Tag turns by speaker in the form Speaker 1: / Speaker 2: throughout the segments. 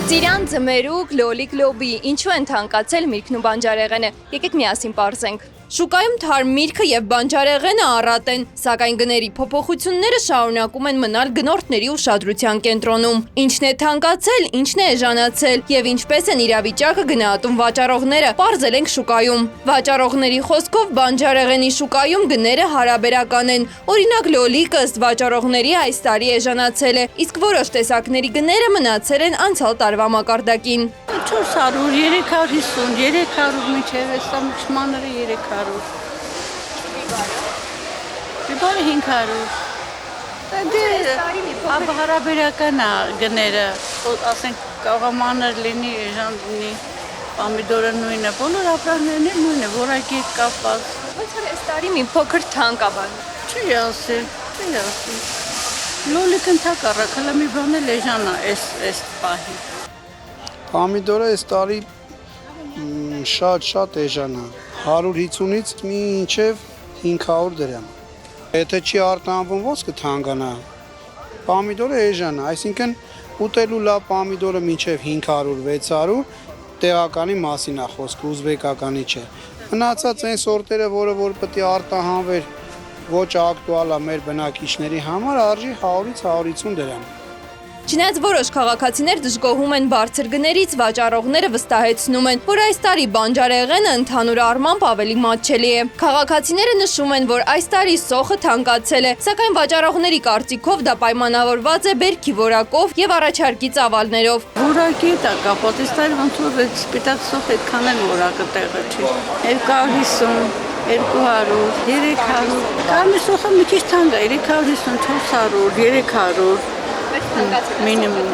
Speaker 1: Ծիրան, ձմերուկ, լոլիկ, լոբի, ինչու են թանկացել միրգն ու բանջարեղենը, եկեք միասին պարզենք։ Շուկայում թարմ միրգը եւ բանջարեղենը առատ են, սակայն գների փոփոխությունները շարունակում են մնալ գնորդների ուշադրության կենտրոնում։ Ինչն է թանկացել, ինչն է էժանացել եւ ինչպես են իրավիճակը գնահատում վաճառողները, պարզել ենք շուկայում։ Վաճառողների խոսքով բանջարեղենի շուկայում գները հարաբերական են։ Օրինակ լոլիկը ըստ վաճառողների այս տարի էժանացել է, իսկ որոշ տեսակների գները մնացել են անցյալ տարվա մակարդակին։
Speaker 2: 400, 350, 300 մինչև էսա մանրը 300։ Բիբարը 500։ Դե հարաբերական է գները, ասենք կարող է մանր լինի, էժան լինի, պամիդորը նույնը, բոլոր ապրանքներն էլ նույնը, որակի կապված։
Speaker 1: Բայց այս տարի մի փոքր թանկ է բան։
Speaker 2: Չի ասել։ Լոլիկը ընդհակառակ, հələ մի բան էլ էժան է այս պահի։
Speaker 3: Պամիդորը այս տարի շատ էժան է, 150-ից մինչև 500 դրամ։ Եթե չի արտանվում, ոնց կթանկանա։ Պամիդորը էժան է, այսինքն ուտելու լավ պամիդորը մինչև 500-600 տեղականի մասին է խոսքը, ուզբեկականի չէ։ Մնացած այն սորտերը, որ պետք է արտահանվեր, ոչ ակտուալ է մեր բնակիչների համար, արժի 100-ից 150 դրամ։
Speaker 1: Չնայած որոշ քաղաքացիներ դժգոհում են բարձր գներից, վաճառողները վստահեցնում են, որ այս տարի բանջարեղենը ընդհանուր առմամբ ավելի մատչելի է։ Քաղաքացիները նշում են, որ այս տարի սոխը թանկացել է, սակայն վաճառողների կարծիքով դա պայմանավորված է բերքի որակով եւ առաջարկի ծավալներով։
Speaker 2: Որակի է կապված, այս տարի ոնց որ սպիտակ սոխ այդքան էլ որակը տեղը չի։ 250 200, 300, կարմիր սոխը մի քիչ թանկ է, 350, 400, 300 մինիմում։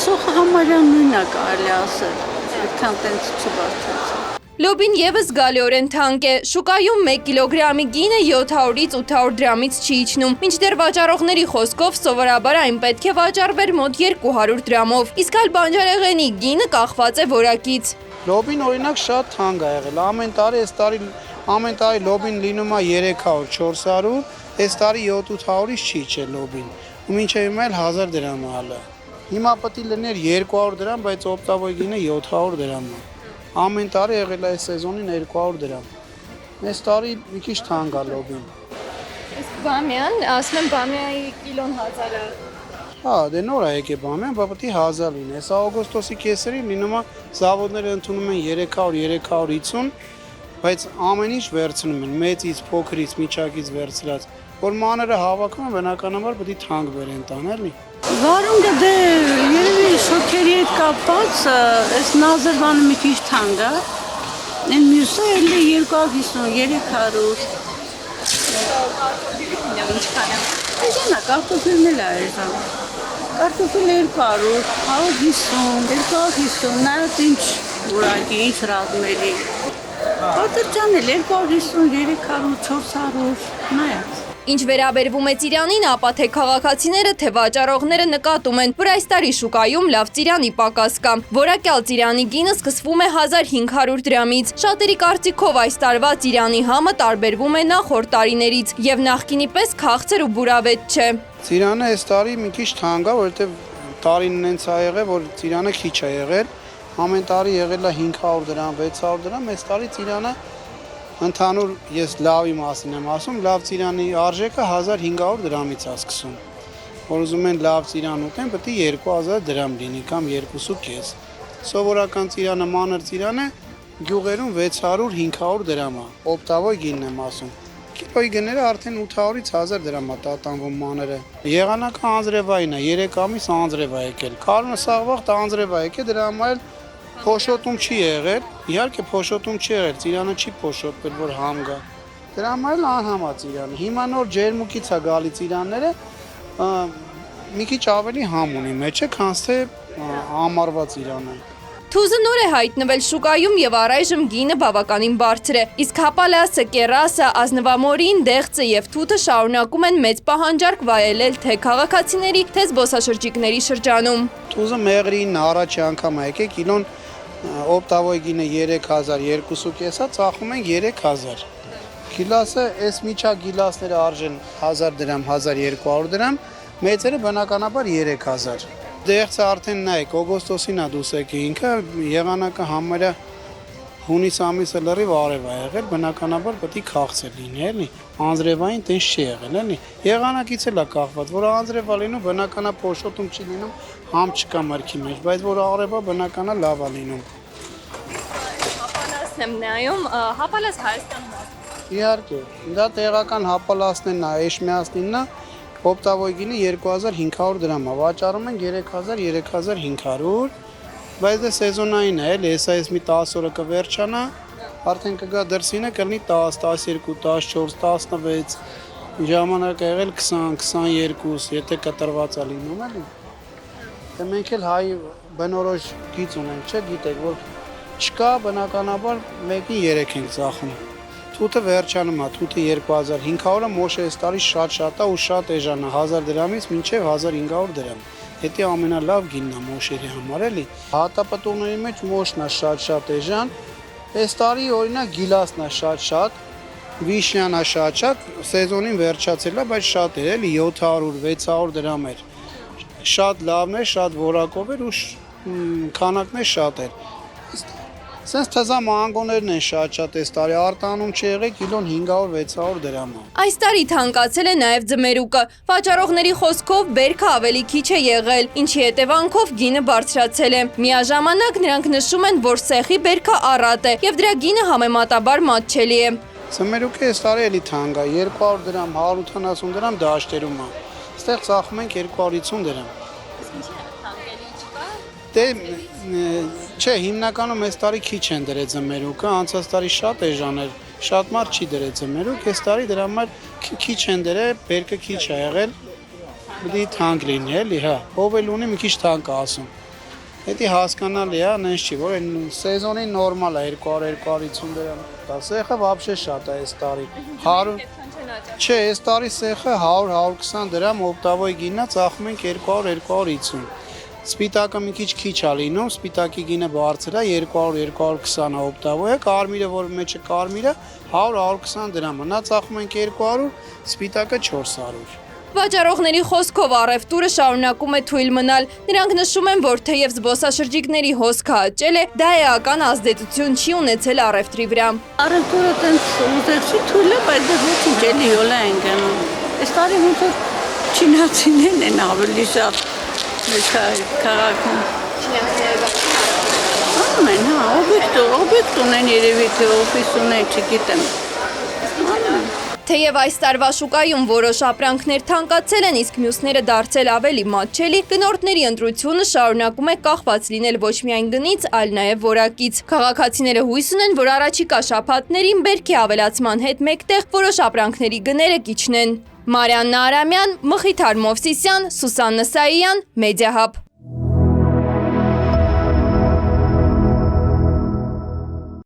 Speaker 2: Սոխը համարյա նույնն է կարելի ասել, այդքան տենց չբարձրացել։
Speaker 1: Լոբին եւս զգալիորեն թանկ է, շուկայում 1 կիլոգրամի գինը 700-ից 800 դրամից չի իջնում, մինչդեռ վաճառողների խոսքով սովորաբար այն պետք է վաճառվեր մոտ 200 դրամով, իսկ այլ բանջարեղենի գինը կախված է որակից։
Speaker 3: Լոբին օրինակ շատ թանկ է եղել, ամեն տարի լոբին լինում է 300-400, այս տարի 700-800-ից չի իջել լոբին, ու մինչև հիմա էլ 1000 դրամ է հալը։ Հիմա պետք է լիներ 200 դրամ, բայց օպտավոյ գինը 700 դրամ է։ Ամեն տարի եղել է այս սեզոնին 200 դրամ։ Այս տարի մի քիչ թանկ է լոբին։
Speaker 1: Իսկ բամյան, ասում եմ բամյայի կիլոն 1000 է։
Speaker 3: Հա, դե նոր է եկե բամյան, բայց պետք է 1000 լինի։ Այս օգոստոսի կեսերին լինում է զավոդները ընդունում են 300-350, բայց ամեն ինչ վերցնում են, մեծից, փոքրից, միջակից վերցրած, որ մանրը հավաքում են, բնականաբար պետք է թանկ բերեն տան, էլի։
Speaker 2: Վարունգը դե երևի շոքերի հետ կապված, այս նազրվանը մի քիչ թանկ է, այն մյուսը էլի 250, 300։
Speaker 1: Ինչքան է։
Speaker 2: Էժան է, կարտոֆիլն էլ է էժան։ Կարտոֆիլը 200, 150, նայած ինչ որակի, ինչ ռազմերի։ Պատրճան էլ 250, 300, 400, նայած։
Speaker 1: Ինչ վերաբերվում է ծիրանին, ապա թե քաղաքացիները, թե վաճառողները նկատում են, որ այս տարի շուկայում լավ ծիրանի պակաս կա։ Որակյալ ծիրանի գինը սկսվում է 1500 դրամից։ Շատերի կարծիքով այս տարվա ծիրանի համը տարբերվում է նախորդ տարիներից եւ նախկինի պես քաղցր ու բուրավետ չէ։
Speaker 3: Ծիրանը այս տարի մի քիչ թանկ է, որովհետեւ տարին նենց է եղել, որ ծիրանը քիչ է եղել։ Ամեն տարի եղել է 500 դրամ, 600 դրամ, այս տարի ծիրանը ընդհանուր ես լավի մասին եմ ասում, լավ ծիրանի արժեքը 1500 դրամից է սկսում։ Որ ուզում են լավ ծիրան ուտեն, պետք է 2000 դրամ լինի կամ 2.5։ Սովորական ծիրանը, մանր ծիրանը գյուղերում 600-500 դրամ է, օպտավոյ գինն եմ ասում։ Կիլոյի գները արդեն 800-ից 1000 դրամ է տատանվում մանրը։ Եղանակը անձրևային է, 3 ամիս անձրև է եկել։ Քարոնը սաղվաղ անձրև է եկել, դրա համար փոշոտում չի եղել, իհարկե փոշոտում չի եղել, ծիրանը չի փոշոտվել, որ համ գա։ Դրա համար էլ անհամ է ծիրանը։ Հիմա նոր ջերմուկից է գալի ծիրանները, մի քիչ ավելի համ ունի մեջը, քան թե ամառվա ծիրանը։
Speaker 1: Թուզը նոր է հայտնվել շուկայում եւ առայժմ գինը բավականին բարձր է, իսկ հապալասը, կերասը, ազնվամորին, դեղցը եւ թութը շարունակում են մեծ պահանջարկ վայելել թե քաղաքացիների, թե զբոսաշրջիկների շրջանում։
Speaker 3: Թուզը մեղրին առաջի անգամ է եկել, կիլոն օպտավոյ գինը 3000, 2.5-ա ծախում են 3000։ Գիլասը, այս միջա գիլասները արժեն 1000 դրամ, 1200 դրամ, մեծերը բնականաբար 3000։ Դեղցը արդեն նայեք, օգոստոսին է դուս եկի ինքը եղանակը համարյա հունիս ամիսը լրիվ արև է եղել, բնականաբար պետք է քաղցել լինի, էլի։ Անձրևային տենց չի եղել, էլի։ Եղանակից էլ է կախված, որ անձրև է լինում, բնականա փոշոտում չի լինում, համ չկա մրգի մեջ, բայց որ արև է, բնականա լավ է լինում։
Speaker 1: Հապալասն եմ նայում, հապալաս Հայաստանում է։
Speaker 3: Իհարկե, դա տեղական հապալասնն է, Էշմիածնինն է, օպտավոյ գինը 2500 դրամ է, վաճառում են 3500, բայց դա սեզոնային է, էլի, այս մի 10 օրը կվերջանա, արդեն կգա դրսինը կլինի 10, 12, 14, 16, ժամանակ է եղել 20, 22, եթե կտրված է լինում, էլի։ Դե մենք էլ հայ բնորոշ գիծ ունենք, չէ, գիտեք, որ չկա, բնականաբար մեկին 3 ենք ծախում։ Թութը վերջանում է, թութը 2500-ը մոշը այս տարի շատ է ու շատ էժան է, 1000 դրամից մինչև 1500 դրամ։ Դա ամենալավ գինն է մոշերի համար, էլի։ Հատապտուղների մեջ մոշն է շատ էժան։ Այս տարի օրինակ գիլասն է շատ, վիշնյան է շատ, սեզոնին վերջացել է, բայց շատ էր, էլի 700-600 դրամ էր։ Շատ լավն է, շատ որակով էր ու քանակն է շատ էր։ Սենց թզա մանգոներն են շատ այս տարի, արտանում չի եղել կիլոն 500-600 դրամ է։
Speaker 1: Այս տարի թանկացել է նաև ձմերուկը։ Վաճառողների խոսքով բերքը ավելի քիչ է եղել, ինչի հետևանքով գինը բարձրացել է։ Միաժամանակ նրանք նշում են, որ սեխի բերքը առատ է եւ դրա գինը համեմատաբար մատչելի է։
Speaker 3: Ձմերուկը այս տարի էլի թանկ է, 200 դրամ, 180 դրամ դաշտերում է։ Այստեղ ծախում ենք 250 դրամ։ Դե չէ, հիմնականում այս տարի քիչ են դրել ձմերուկը, անցած տարի շատ էժան էր, շատ մարդ չի դրել ձմերուկ, այս տարի դրա համար քիչ են դրել, բերքը քիչ է եղել, պետք է թանկ լինի, էլի, հա, ով էլ ունի մի քիչ թանկ է ասում։ Դա հասկանալի է, նենց չի, որ սեզոնին նորմալ է 200-250 դրամ։ Դա սեխը вообще շատ է այս տարի։ 100 Չէ, այս տարի սեխը 100-120 դրամ օպտավոյ գինը ծախում ենք 200-250։ Սպիտակը մի քիչ է լինում, սպիտակի գինը բարձր է 200-220 օպտավոյը, կարմիրը, որ մեջը կարմիրը 100-120 դրամ է, նա ծախում ենք 200, սպիտակը 400։
Speaker 1: Վաճառողների խոսքով առևտուրը շարունակում է թույլ մնալ։ Նրանք նշում են, որ թեև զբոսաշրջիկների հոսքը աճել է, դա էական ազդեցություն չի ունեցել առևտրի վրա։
Speaker 2: Առևտուրը տենց ուզեցի թույլ է, բայց դա ոչինչ էլի յոլա են գնում։ Այս տարի ոնց որ չինացիներն են ավելի շատ քաղաքում։ Ամեն, հա, օբյեկտ ունեն երևի թե օֆիս ունեն, չգիտեմ։
Speaker 1: Թեև այս տարվա շուկայում որոշ ապրանքներ թանկացել են, իսկ մյուսները դարձել ավելի մատչելի, գնորդների ընտրությունը շարունակում է կախված լինել ոչ միայն գնից, այլ նաև որակից։ Քաղաքացիները հույս ունեն, որ առաջիկա շաբաթներին բերքի ավելացման հետ մեկտեղ որոշ ապրանքների գները կիջնեն։ Մարիաննա Արամյան, Մխիթար Մովսիսյան, Սուսաննա Սայյան, Մեդիահաբ։